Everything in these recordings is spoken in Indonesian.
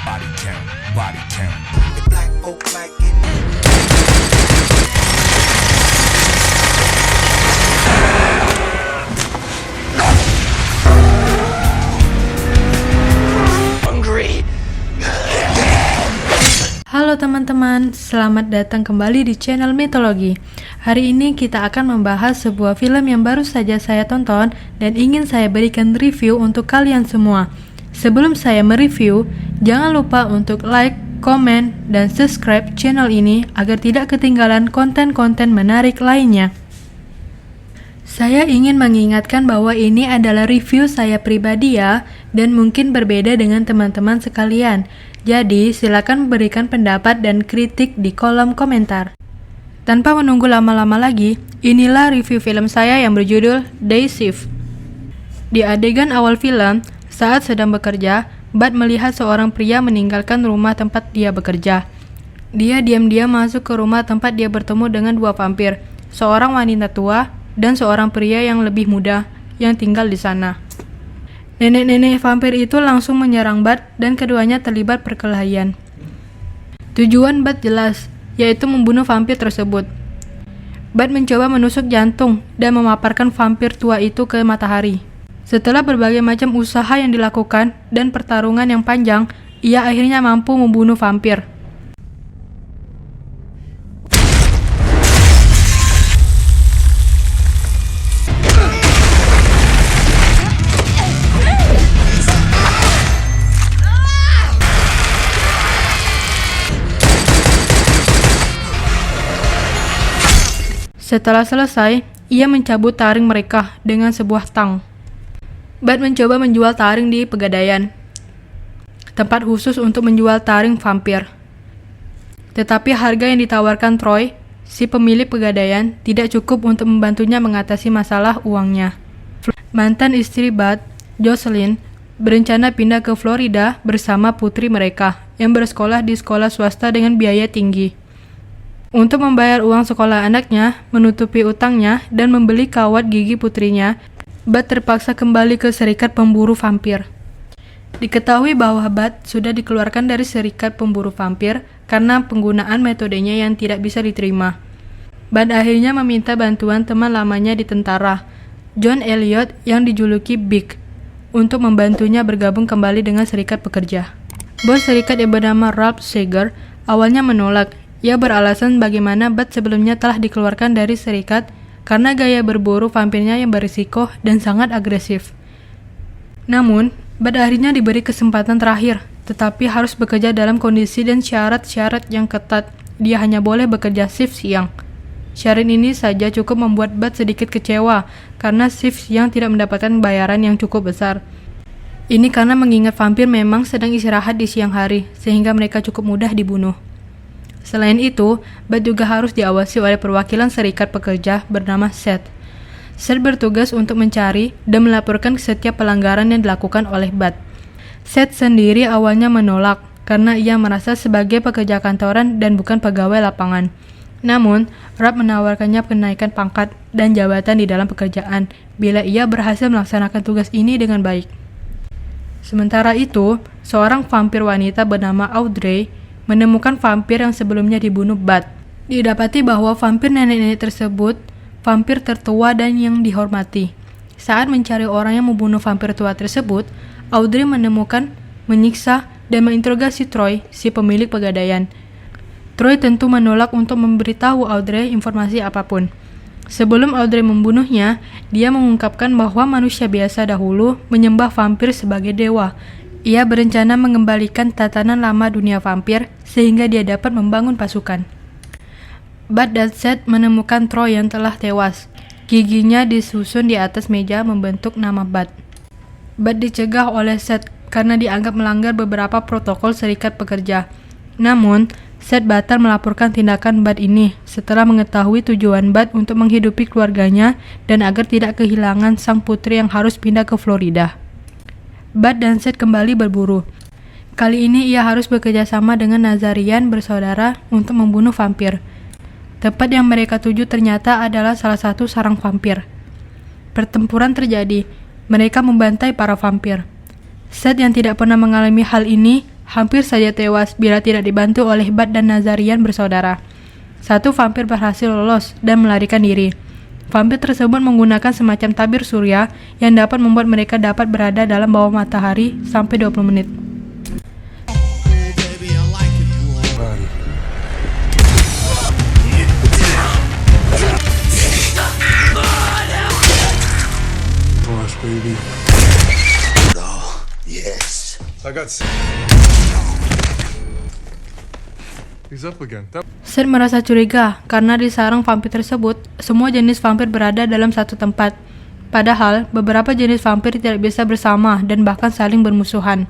Body count, body count. The black folk like it. Hungry. Halo teman-teman, selamat datang kembali di channel Mitologi. Hari ini kita akan membahas sebuah film yang baru saja saya tonton dan ingin saya berikan review untuk kalian semua. Sebelum saya mereview, jangan lupa untuk like, komen, dan subscribe channel ini agar tidak ketinggalan konten-konten menarik lainnya. Saya ingin mengingatkan bahwa ini adalah review saya pribadi ya, dan mungkin berbeda dengan teman-teman sekalian. Jadi, silakan berikan pendapat dan kritik di kolom komentar. Tanpa menunggu lama-lama lagi, inilah review film saya yang berjudul Day Shift. Di adegan awal film, saat sedang bekerja, Bud melihat seorang pria meninggalkan rumah tempat dia bekerja. Dia diam-diam masuk ke rumah tempat dia bertemu dengan dua vampir, seorang wanita tua dan seorang pria yang lebih muda yang tinggal di sana. Nenek-nenek vampir itu langsung menyerang Bud dan keduanya terlibat perkelahian. Tujuan Bud jelas, yaitu membunuh vampir tersebut. Bud mencoba menusuk jantung dan memaparkan vampir tua itu ke matahari. Setelah berbagai macam usaha yang dilakukan dan pertarungan yang panjang, ia akhirnya mampu membunuh vampir. Setelah selesai, ia mencabut taring mereka dengan sebuah tang. Bud mencoba menjual taring di Pegadaian, tempat khusus untuk menjual taring vampir. Tetapi harga yang ditawarkan Troy, si pemilik Pegadaian, tidak cukup untuk membantunya mengatasi masalah uangnya. Mantan istri Bud, Jocelyn, berencana pindah ke Florida bersama putri mereka yang bersekolah di sekolah swasta dengan biaya tinggi. Untuk membayar uang sekolah anaknya, menutupi utangnya, dan membeli kawat gigi putrinya, Bud terpaksa kembali ke serikat pemburu vampir. Diketahui bahwa Bud sudah dikeluarkan dari serikat pemburu vampir karena penggunaan metodenya yang tidak bisa diterima. Bud akhirnya meminta bantuan teman lamanya di tentara, John Elliot yang dijuluki Big, untuk membantunya bergabung kembali dengan serikat pekerja. Bos serikat yang bernama Ralph Seeger awalnya menolak. Ia beralasan bagaimana Bud sebelumnya telah dikeluarkan dari serikat karena gaya berburu vampirnya yang berisiko dan sangat agresif. Namun, Bud akhirnya diberi kesempatan terakhir, tetapi harus bekerja dalam kondisi dan syarat-syarat yang ketat. Dia hanya boleh bekerja shift siang. Syarat ini saja cukup membuat Bud sedikit kecewa karena shift siang tidak mendapatkan bayaran yang cukup besar. Ini karena mengingat vampir memang sedang istirahat di siang hari, sehingga mereka cukup mudah dibunuh. Selain itu, Bud juga harus diawasi oleh perwakilan serikat pekerja bernama Seth. Seth bertugas untuk mencari dan melaporkan setiap pelanggaran yang dilakukan oleh Bud. Seth sendiri awalnya menolak karena ia merasa sebagai pekerja kantoran dan bukan pegawai lapangan. Namun, Rob menawarkannya kenaikan pangkat dan jabatan di dalam pekerjaan bila ia berhasil melaksanakan tugas ini dengan baik. Sementara itu, seorang vampir wanita bernama Audrey menemukan vampir yang sebelumnya dibunuh Bud. Didapati bahwa vampir nenek-nenek tersebut vampir tertua dan yang dihormati. Saat mencari orang yang membunuh vampir tua tersebut, Audrey menemukan, menyiksa, dan menginterogasi Troy, si pemilik Pegadaian. Troy tentu menolak untuk memberitahu Audrey informasi apapun. Sebelum Audrey membunuhnya, dia mengungkapkan bahwa manusia biasa dahulu menyembah vampir sebagai dewa. Ia berencana mengembalikan tatanan lama dunia vampir sehingga dia dapat membangun pasukan. Bud dan Seth menemukan Troy yang telah tewas. Giginya disusun di atas meja membentuk nama Bud. Bud dicegah oleh Seth karena dianggap melanggar beberapa protokol serikat pekerja. Namun, Seth batal melaporkan tindakan Bud ini setelah mengetahui tujuan Bud untuk menghidupi keluarganya dan agar tidak kehilangan sang putri yang harus pindah ke Florida. Bud dan Seth kembali berburu. Kali ini ia harus bekerja sama dengan Nazarian bersaudara untuk membunuh vampir. Tempat yang mereka tuju ternyata adalah salah satu sarang vampir. Pertempuran terjadi. Mereka membantai para vampir. Seth yang tidak pernah mengalami hal ini hampir saja tewas bila tidak dibantu oleh Bud dan Nazarian bersaudara. Satu vampir berhasil lolos dan melarikan diri. Vampir tersebut menggunakan semacam tabir surya yang dapat membuat mereka dapat berada dalam bawah matahari sampai 20 menit. Baby. Oh, yes. I got. He's up again. Sid merasa curiga karena di sarang vampir tersebut, semua jenis vampir berada dalam satu tempat. Padahal, beberapa jenis vampir tidak bisa bersama dan bahkan saling bermusuhan.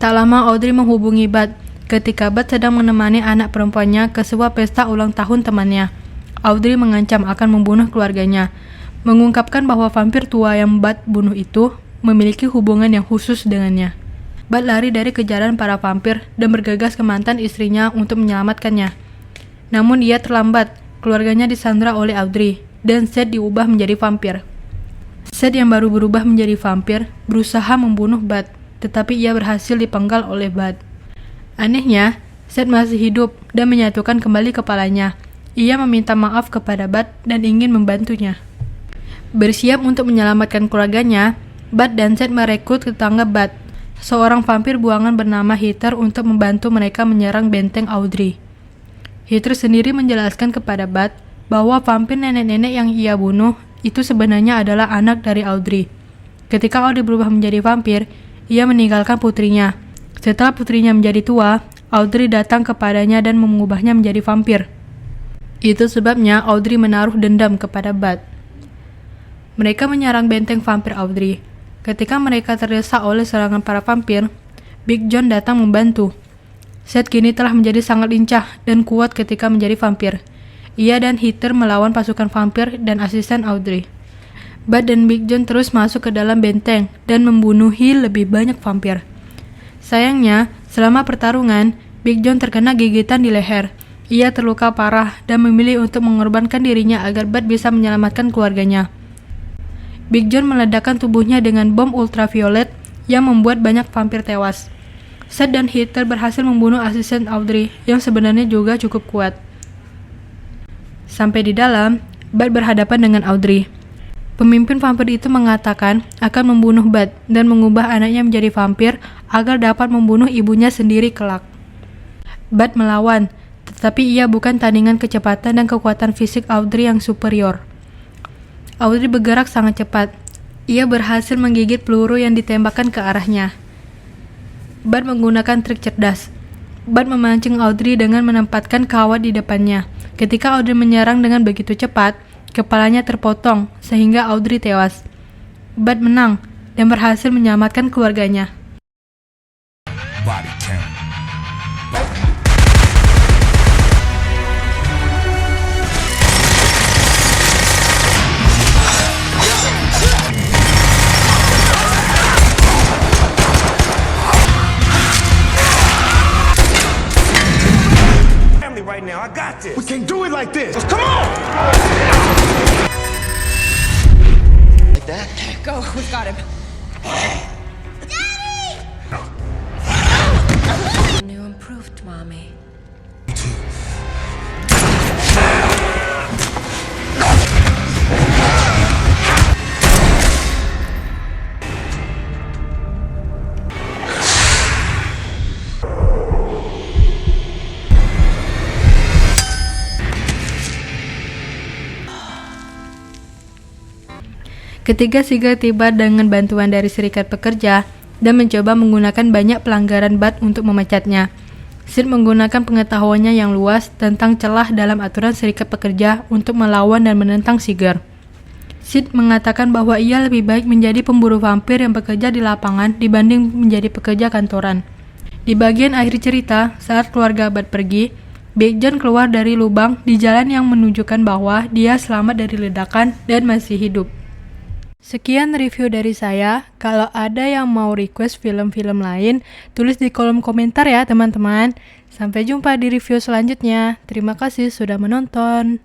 Tak lama Audrey menghubungi Bud ketika Bud sedang menemani anak perempuannya ke sebuah pesta ulang tahun temannya. Audrey mengancam akan membunuh keluarganya, mengungkapkan bahwa vampir tua yang Bud bunuh itu memiliki hubungan yang khusus dengannya. Bud lari dari kejaran para vampir dan bergegas ke mantan istrinya untuk menyelamatkannya. Namun ia terlambat, keluarganya disandra oleh Audrey, dan Seth diubah menjadi vampir. Seth yang baru berubah menjadi vampir berusaha membunuh Bud, tetapi ia berhasil dipenggal oleh Bud. Anehnya, Seth masih hidup dan menyatukan kembali kepalanya. Ia meminta maaf kepada Bud dan ingin membantunya. Bersiap untuk menyelamatkan keluarganya, Bud dan Seth merekrut tetangga Bud, seorang vampir buangan bernama Heather, untuk membantu mereka menyerang benteng Audrey. Heather sendiri menjelaskan kepada Bud bahwa vampir nenek-nenek yang ia bunuh itu sebenarnya adalah anak dari Audrey. Ketika Audrey berubah menjadi vampir, ia meninggalkan putrinya. Setelah putrinya menjadi tua, Audrey datang kepadanya dan mengubahnya menjadi vampir. Itu sebabnya Audrey menaruh dendam kepada Bud. Mereka menyerang benteng vampir Audrey. Ketika mereka terdesak oleh serangan para vampir, Big John datang membantu. Seth kini telah menjadi sangat lincah dan kuat ketika menjadi vampir. Ia dan Heather melawan pasukan vampir dan asisten Audrey. Bud dan Big John terus masuk ke dalam benteng dan membunuhi lebih banyak vampir. Sayangnya, selama pertarungan, Big John terkena gigitan di leher. Ia terluka parah dan memilih untuk mengorbankan dirinya agar Bud bisa menyelamatkan keluarganya. Big John meledakkan tubuhnya dengan bom ultraviolet yang membuat banyak vampir tewas. Seth dan Heather berhasil membunuh asisten Audrey yang sebenarnya juga cukup kuat. Sampai di dalam, Bud berhadapan dengan Audrey. Pemimpin vampir itu mengatakan akan membunuh Bud dan mengubah anaknya menjadi vampir agar dapat membunuh ibunya sendiri kelak. Bud melawan, tetapi ia bukan tandingan kecepatan dan kekuatan fisik Audrey yang superior. Audrey bergerak sangat cepat. Ia berhasil menggigit peluru yang ditembakkan ke arahnya. Bud menggunakan trik cerdas. Bud memancing Audrey dengan menempatkan kawat di depannya. Ketika Audrey menyerang dengan begitu cepat, kepalanya terpotong sehingga Audrey tewas. Bud menang dan berhasil menyelamatkan keluarganya. Body count. Right now, I got this. We can do it like this. Come on. Like that? Go, we've got him. Daddy! New improved, Mommy. Ketiga Seagal tiba dengan bantuan dari serikat pekerja dan mencoba menggunakan banyak pelanggaran Bud untuk memecatnya. Sid menggunakan pengetahuannya yang luas tentang celah dalam aturan serikat pekerja untuk melawan dan menentang Seagal. Sid mengatakan bahwa ia lebih baik menjadi pemburu vampir yang bekerja di lapangan dibanding menjadi pekerja kantoran. Di bagian akhir cerita, saat keluarga Bud pergi, Big John keluar dari lubang di jalan yang menunjukkan bahwa dia selamat dari ledakan dan masih hidup. Sekian review dari saya. Kalau ada yang mau request film-film lain, tulis di kolom komentar ya teman-teman. Sampai jumpa di review selanjutnya. Terima kasih sudah menonton.